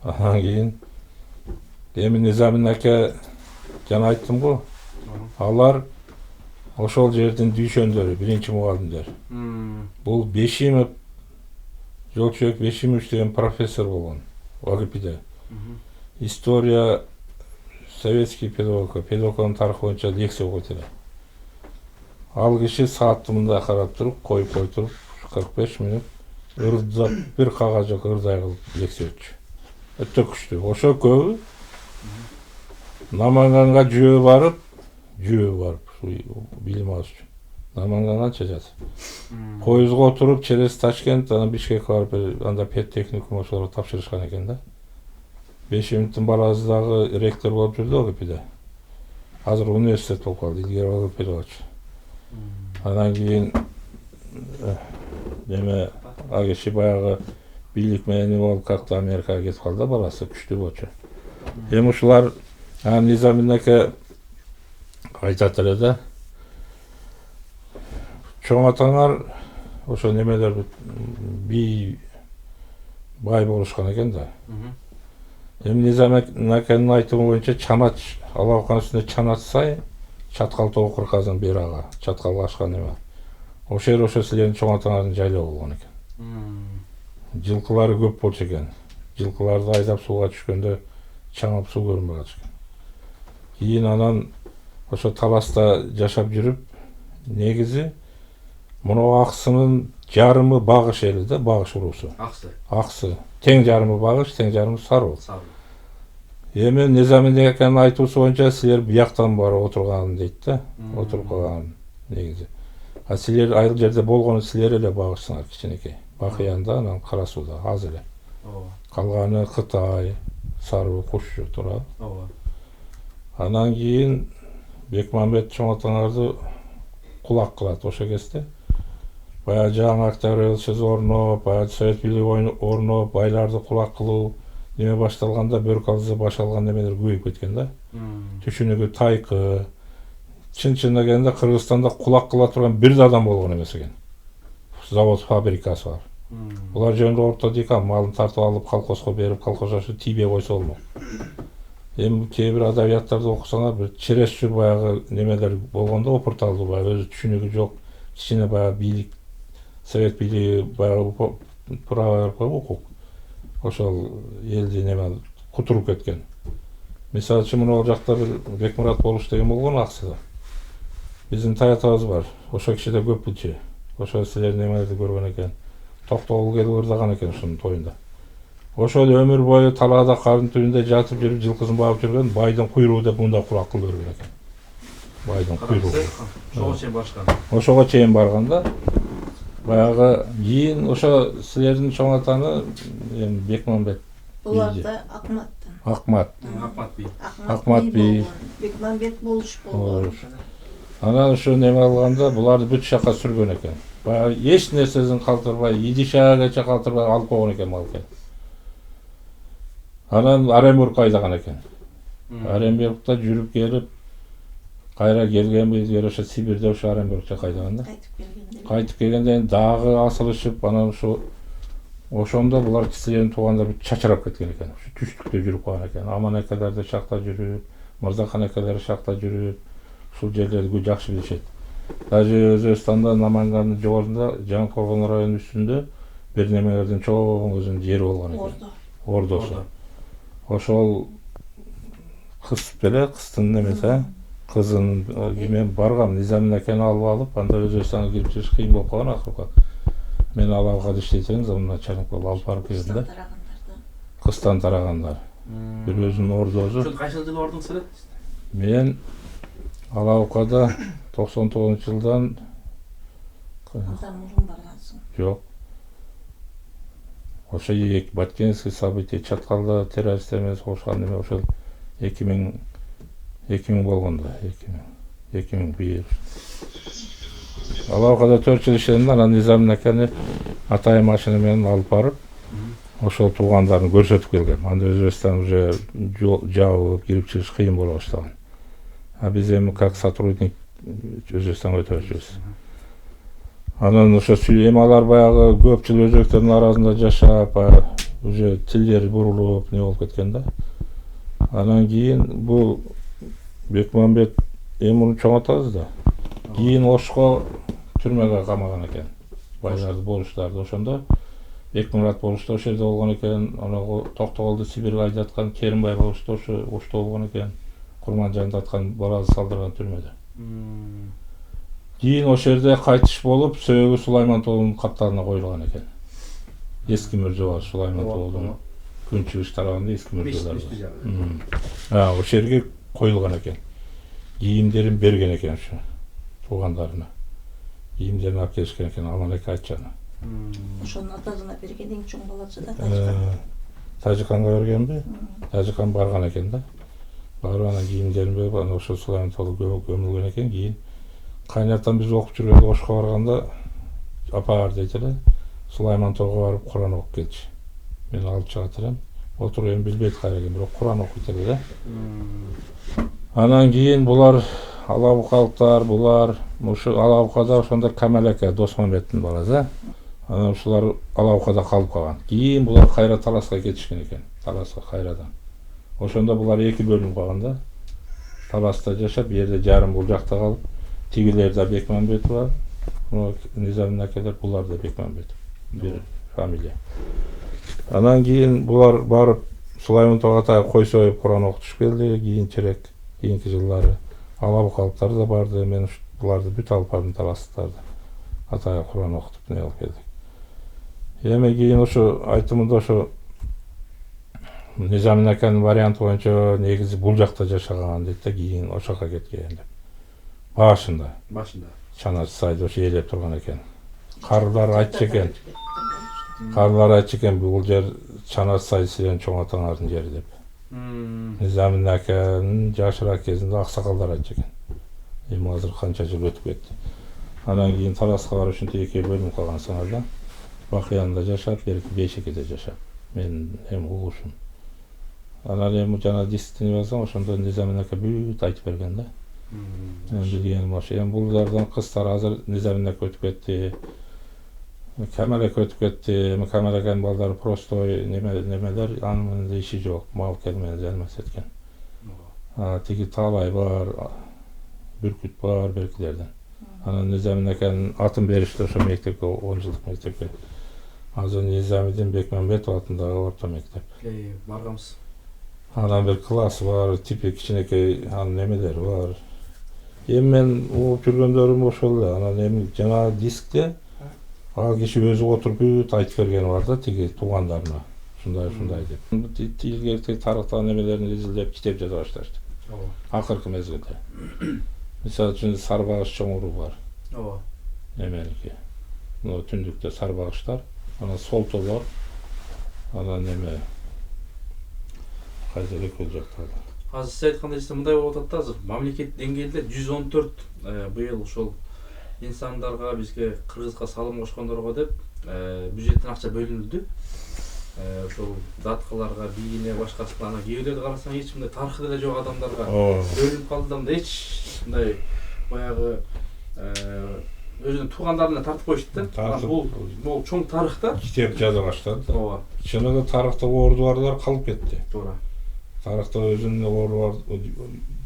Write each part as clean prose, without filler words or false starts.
Анан кийин эми Низамин аке жана айттым го, алар ошол жердин дүйшөндөрү, биринчи мугалимдер. Бул Бешимов, Жолчубек Бешимович деген профессор болгон ОГПде. История советский педагогиканын тарыхы боюнча лекция окуйт эле. Ал киши саатты мындай карап туруп, коюп туруп, 45 мүнөт ырдап, бир кагаз жок ырдай кылып лекция өтчү. Өтө күчтүү. Ошо көбү Наманганга жөө барып, билим алыш үчүн. Наманганга чыгат. Поездга отуруп, через Ташкент, анан Бишкекке барып, анда педтехникум ошолорго тапшырышкан экен да. Бешимовдун баласы дагы ректор болуп жүрдү ОГПде. Азыр университет болуп калды, илгери ОГПде болчу. Анан кийин неме агиши баягы бийлик менен болуп как-то Америкага кетип калды, баласы күчтүү болчу. Эми ушулар Низамин аке айтат эле да. Чоң атаңар ошо немелер бай болушкан экен да. Эми Низамин акенин айтымы боюнча чанач, алабакан үстүнө чанач сай, чаткал тоо кырказын бирага, чаткалга ашкан эме. Ошо жер ошо силердин чоң атаңардын жайлоо болгон экен. Жылкылары көп болчу экен. Жылкыларды айдап сууга түшкөндө чаңып суу көрүнбөй калчу экен. Кийин анан ошо таласта жашап жүрүп, негизи муну аксынын жарымы багыш эли да, багыш уруусу. Аксы. Тең жарымы багыш, тең жарымы саруу. Эми Низамин акенин айтуусу боюнча силер бияктан барып отурган дейт да, отуруп калган негизи. А силер айыл жерде болгону силер эле багышсыңар кичинекей. Бакыянда, анан Кара сууда аз эле. Калганы Кытай, Саруу, Кушчу турат. Анан кийин Бекмамбет чоң атаңарды кулак кылат ошо кезде. Баягы жаңы Октябрь СС орноп, баягы Совет бийлиги орноп, байларды кулак кылуу неме башталганда Бөркалыда башалган немелер көбөйүп кеткен да. Түшүнүгү тайкы. Чын-чынына келгенде Кыргызстанда кулак кыла турган бир да адам болгон эмес экен. Завод, фабрикасы бар. Булар жөнүндө орто декан малын тартып алып колхозго берип, колхоз ашы тийбей койсо болмок. Эми кээ бир адабияттарды окусаңар, бир чересчур баягы немелер болгондо опурталдуу, баягы өзү түшүнүгү жок, кичине баягы бийлик, совет бийлиги баягы право берип койгон укук. Ошол элди неме кутуруп кеткен. Мисалы үчүн мына жакта бир Бекмурат Болуш деген болгон Аксыда. Биздин таятабыз бар. Ошо киши да көп билчү. Ошо силердин немелерди көргөн экен. Токтогул келип ырдаган экен ушунун тоюнда. Ошол өмүр бою талаада кардын түбүндө жатып жүрүп жылкысын багып жүргөн байдын куйругу деп мында кулак кылып көргөн экен. Байдын куйругу. Ошого чейин барышкан. Ошого чейин барган да. Баягы кийин ошо силердин чоң атаны Бекмамбет. Буларда Акмат би. Акмат би. Бекмамбет Болуш болгон. Анан ушу неме алганда буларды бүт жака сүргөн экен. Баягы эч нерсесин калтырбай, идишагача калтырбай алып койгон экен малды. Анан Оренбургка айдаган экен. Оренбургта жүрүп келип, кайра келген билгери ошо Сибирде ошо Оренбургка айдаган да. Кайтып келгенде дагы асылышып, анан ушу ошондо булар силердин туугандар чачырап кеткен экен. Ушу түштүктө жүрүп калган экен. Аман акелер да шакта жүрүп, Мырзахан акелер шакта жүрүп, ушул жерлерди жакшы билишет. Даже Өзбекстанда Намангандын жогорунда, Жаңы Коргон районунун үстүндө бир немелердин чоң өзүнүн жери болгон экен. Ордосу. Ошол кыз беле, кыздын немеси, кызын мен баргам, Низамин акени алып, анда Өзбекстанга кирип жүрүш кыйын болуп калган акыркы. Мен алабга иштейт элем, мына Чарынкулга алып барып келдим да. Кыздан тарагандар. Бир өзүнүн ордосу. Ошол кайчыл жылы ордуңуз эле? Мен Алабукада 99-жылдан жок. Ошо Баткенский событие, Чаткалда террористтер менен согушкан эме ошол 2000 болгондо, 2001. Алабукада 4 жыл иштедим, анан Низамин акени атайын машина менен алып барып, ошол туугандарын көрсөтүп келгем. Анда Өзбекстан уже жабылып, кирип чыгыш кыйын боло баштаган. А биз эми как сотрудник Өзбекстанга өтө жүрүбүз. Анан ошо эми алар баягы көп жыл өзбектердин арасында жашап, уже тилдери бурулуп не болуп кеткен да. Анан кийин бул Бекмамбет эми муну чоң атабыз да. Кийин Ошко түрмөгө камаган экен. Байларды, болуштарды ошондо Бекмурат болушту ошол жерде болгон экен. Анагы Токтогулду Сибирге айдаткан Керимбай болушту ошто болгон экен. Курманжанды аткан баласы салдырган түрмөдө. Кийин ошол жерде кайтыш болуп, сөөгү Сулайман тоонун капталына коюлган экен. Эски мөрзө бар Сулайман тоонун күнчүгүш тарабында эски мөрзөлөр бар. Ошол жерге коюлган экен. Кийимдерин берген экен ушу туугандарына. Кийимдерин алып келишкен экен Аманеке Айтчаны. Ошонун атасына берген эң чоң баласы да Тажиканга бергенби? Тажикан барган экен да. Барып анан кийимдерин берип, анан ошо Сулайман тоого көмүлгөн экен. Кийин кайнатам биз окуп жүргөндө Ошко барганда апаар дейт эле. Сулайман тоого барып Куран окуп келчи. Мен алып чыгат элем. Отуруп эми билбейт кайра экен, бирок Куран окуйт эле да. Анан кийин булар алабукалыктар, булар ушу Алабукада ошондо Камалеке Досмамбеттин баласы. Анан ушулар Алабукада калып калган. Кийин булар кайра Таласка кетишкен экен. Таласка кайрадан. Ошондо булар эки бөлүнүп калган да. Таласта жашап, бу жерде жарым бул жакта калып, тигилерде Бекмамбет бар. Низамин акелер, булар да Бекмамбет. Бир фамилия. Анан кийин булар барып Сулайман тоого кой союп Куран окутуп келди. Кийинки жылдары алабукалыктар да барды. Мен буларды бүт алып бардым Таластарды. Атайга Куран окутуп не алып келдик. Эми кийин ошо айтымында ошо Низамин акенин варианты боюнча негизи бул жакта жашаган дейт да, кийин ошо жака кеткен деп. Башында. Чанаш сайда ошо ээлеп турган экен. Карылар айтчу экен, бул жер Чанаш сай силердин чоң атаңардын жери деп. Низамин акенин жашыраак кезинде аксакалдар айтчу экен. Эми азыр канча жыл өтүп кетти. Анан кийин Таласка барып ушинтип экиге бөлүнүп калгансыңар да. Бакыянда жашап, Бейшекеде жашап. Мен эми угушум. Анан эми жана дисктини жазсам, ошондо Низамин аке бүт айтып берген да. Мен билгеним ошо. Эми булардан кыздар азыр Низамин аке өтүп кетти. Камалеке өтүп кетти. Эми Камалекенин балдары простой немелер, анын менен иши жок. Мал келменен залмас эткен. Тиги Таалай бар, Бүркүт бар, беркилерден. Анан Низамин акенин атын беришти ошо мектепке, 10 жылдык мектепке. Азыр Низамидин Бекмамбетов атындагы орто мектеп. Барганбыз. Анан бир классы бар, типи кичинекей анын немелери бар. Эми мен угуп жүргөндөрүм ошол эле. Анан эми жана дискте ал киши өзү отуруп бүт айтып бергени бар да, тиги туугандарына. Ушундай деп. Илгерки тарыхтагы немелерин изилдеп китеп жаза башташты. Акыркы мезгилде. Мисалы үчүн Сарбагыш чоң уру бар. Неменики. Түндүктө Сарбагыштар, анан Солтолор, анан неме кайда экөө жактагы. Азыр сиз айткандай мындай болуп атат да, азыр мамлекет деңгээлде 114 быйыл ошол инсандарга, бизге Кыргызга салым кошкондорго деп бюджеттен акча бөлүнүлдү. Ошол даткаларга, бийине, башкасына, ана кээбилерди карасаң эч мындай тарыхы деле жок адамдарга бөлүнүп калды да, эч мындай баягы өзүнүн туугандарына тартып коюшту да. Бул чоң тарых да. Китеп жаза баштады. Чыныгы тарыхта ордуларлар калып кетти. Туура. Тарыхта өзүнүн ордулар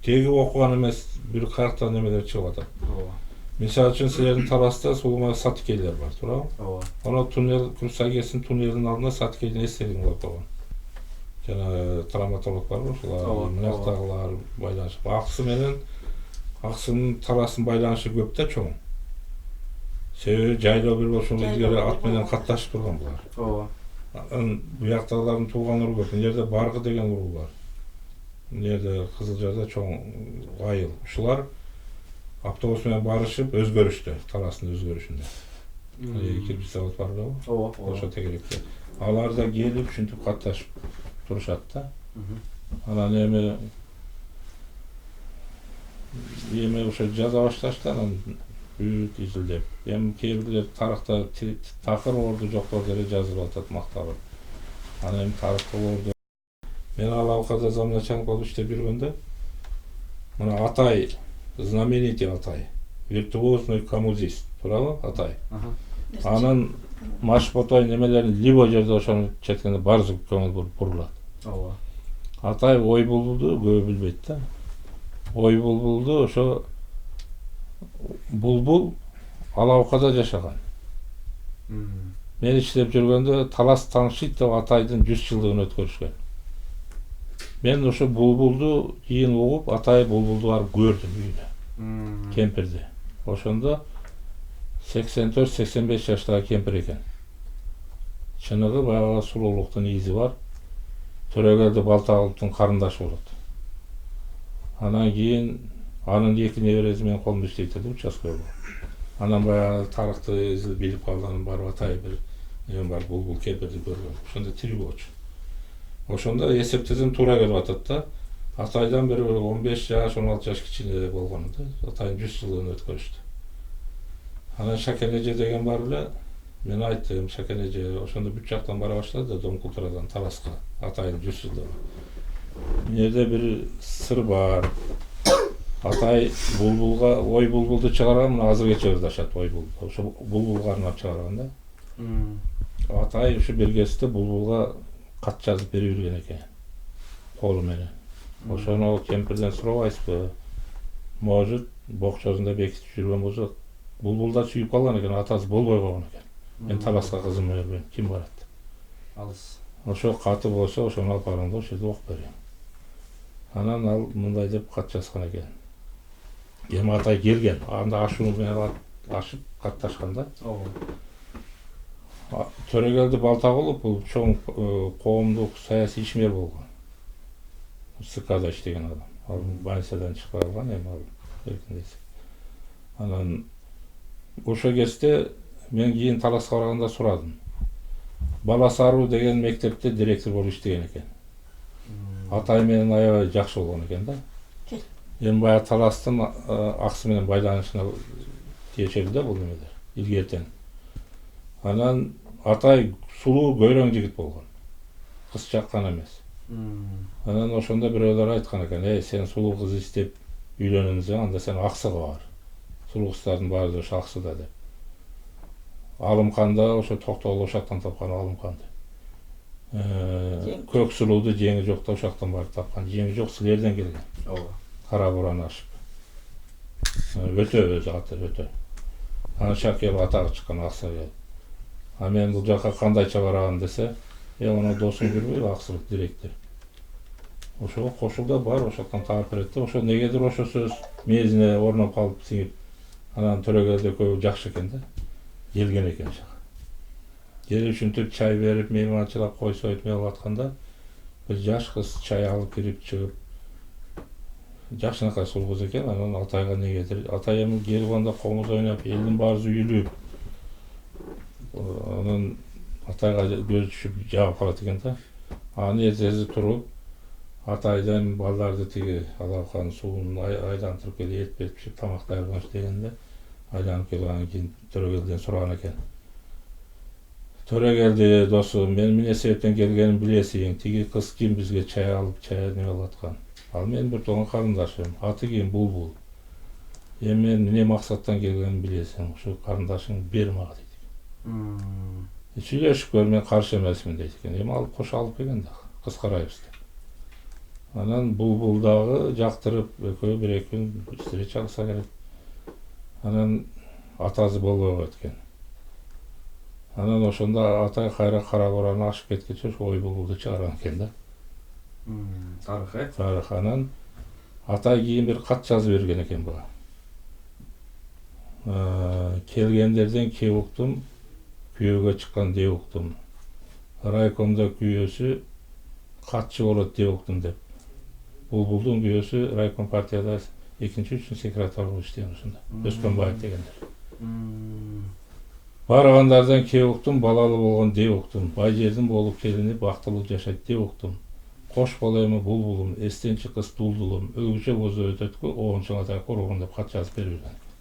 теги окуган эмес, бир каякта немелер чыгып атат. Мисалы үчүн силердин Таласта Сулмай Сатыкейлер бар, туурабы? Ана туннел, Курсагесин туннелинин алдында Сатыкейдин эстелигин коюп койгон. Жана травматолог бар го, ошолар, мынактагылар байланышып. Аксы менен Аксынын Таластын байланышы көп да, чоң. Себеби жайлоо бир болушун илгери ат менен катташып турган булар. Бу жактагылардын тууган уру көп. Мына жерде Баргы деген уру бар. Мына жерде Кызылжарда чоң айыл. Ушулар автобус менен барышып өзгөрүштү, Таластын өзгөрүшүндө. Кирпич завод бар го. Ошо тегеректе. Алар да келип ушинтип катташып турушат да. Анан эми ошо жаза башташты, анан бүт изилдеп. Эми кээ бирлер тарыхта такыр орду жоктор деле жазылып атат, макталып. Анан эми тарыхта орду. Мен Алабукада замначальник болуп иштеп жүргөндө, мына Атай, знаменитый Атай, виртуозный коммузист, туурабы Атай? Анан маш ботой немелерин либо жерде ошону четкенде баарысы көңүл бурулат. Ооба. Атай ой булбулду көбү билбейт да. Ой булбулду ошо булбул Алабукада жашаган. Мен иштеп жүргөндө Талас Таңшит деп Атайдын 100 жылдыгын өткөрүшкөн. Мен ошо булбулду кийин угуп, Атай булбулду барып көрдүм үйүнө. Кемпирди. Ошондо 84-85 жаштагы кемпир экен. Чыныгы баягы сулуулуктун изи бар. Төрөгелди Балтагуловдун карындашы болот. Анан кийин анын эки небереси менин колумда иштейт эди участкада. Анан баягы тарыхты билип калган барып Атай бир эми бар булбул кемпирди көргөн. Ошондо тирүү болчу. Ошондо эсептесем туура келип атат да. Атайдан бир 15 жаш, 16 жаш кичине болгон да. Атайдын 100 жылдыгын өткөрүштү. Анан Шакенеже деген бар эле. Мен айттым, Шакенеже ошондо бүт жактан бара баштады, Дом культурадан Таласка, Атайдын 100 жылдыгы. Мынерде бир сыр бар. Атай булбулга ой булбулду чыгарган, мына азыркече ырдашат ой булбул. Ошо булбулга арнап чыгарган да. Атай ушу бир кезде булбулга кат жазып берип жүргөн экен. Колу менен. Ошону кемпирден сурабайсызбы? Может, бокчосунда бекитип жүргөн болсо, булбулда сүйүп калган экен, атасы болбой койгон экен. Мен Таласка кызым менен ким барат? Алыс. Ошо каты болсо, ошону алып барам да, ошол жерде окуп берем. Анан ал мындай деп кат жазган экен. Эми Атай келген, анда ашуу менен ашып катташкан да. Төрөгелди Балтагулов бул чоң коомдук саясий ишмер болгон. СКда иштеген адам. Ал больницадан чыгып алган эми ал эркиндейси. Анан ошо кезде мен кийин Таласка барганда сурадым. Баласаруу деген мектепте директор болуп иштеген экен. Атай менен аябай жакшы болгон экен да. Эми баягы Таластын аксы менен байланышына тиешелүү да бул немелер, илгертен. Анан Атай сулуу көйрөң жигит болгон. Кыз жаккан эмес. Анан ошондо бирөөлөр айткан экен, сен сулуу кыз издеп үйлөнөсүң, анда сен Аксыга бар. Сулуу кыздардын баары ошо Аксыда деп. Алымканда ошо Токтогул ошактан тапкан Алымканды. Көк сулууду жеңи жок да ошактан барып тапкан. Жеңи жок силерден келген. Ооба. Кара бураны ашып. Өтө өзү аты өтө. Анан Шакел атагы чыккан Аксыга. А мен бул жака кандайча барам десе, аны досум көрбөйбү Аксылык директор. Ошого кошулда бар, ошоктон таап берет да, ошо негедир ошо сөз мезине орноп калып сиңип. Анан төрөгөлдө көбү жакшы экен да. Келген экен жака. Келип ушинтип чай берип, мейманчылап кой союп алып атканда, бир жаш кыз чай алып кирип чыгып, жакшынакай сулуу кыз экен. Анан Атайга негедир, Атай эми келип анда комуз ойноп, элдин баарысы үйүлүп. Анан Атайга көзү түшүп жаап калат экен да. Аны эзези туруп, Атайдан балдарды тиги Алабуканын суун айлантырып келип, эт берип пиширип тамак даярданыш дегенде айланып келгенден кийин Төрөгелдиден сураган экен. Төрөгелди досум, мен эмне себептен келгенин билесиң, тиги кыз ким бизге чай алып, чай неме алып аткан. Ал менин бир тууган карындашым, аты ким Булбул. Эми мен эмне максаттан келгенин билесиң, ушу карындашың бер мага дейт. Сүйлөшүп көр, мен каршы эмесмин дейт экен. Эми алып кошо алып келген да, кыз карайбыз деп. Анан Булбул дагы жактырып, экөө бир-эки күн встреча кылса керек. Анан атасы болбой койт экен. Анан ошондо Атай кайра кара бураны ашып кеткенче ошо ой Булбулду чыгарган экен да. Тарых, Тарых. Анан Атай кийин бир кат жазып берген экен буга. Келгендерден кеп уктум, күйөөгө чыккан деп уктум. Райкомдо күйөөсү катчы болот деп уктум деп. Булбулдун күйөөсү райком партияда 2-3 секретарь болуп иштеген ошондо. Өскөнбаев дегендер. Баргандардан кеп уктум, балалуу болгон деп уктум. Бай жердин болуп келинип бактылуу жашайт деп уктум. Кош бала эми Булбулум, эстенчи кыз Дулдулум, өлгүчө бозо өтөткү, оончуң Атай коргон деп кат жазып берген.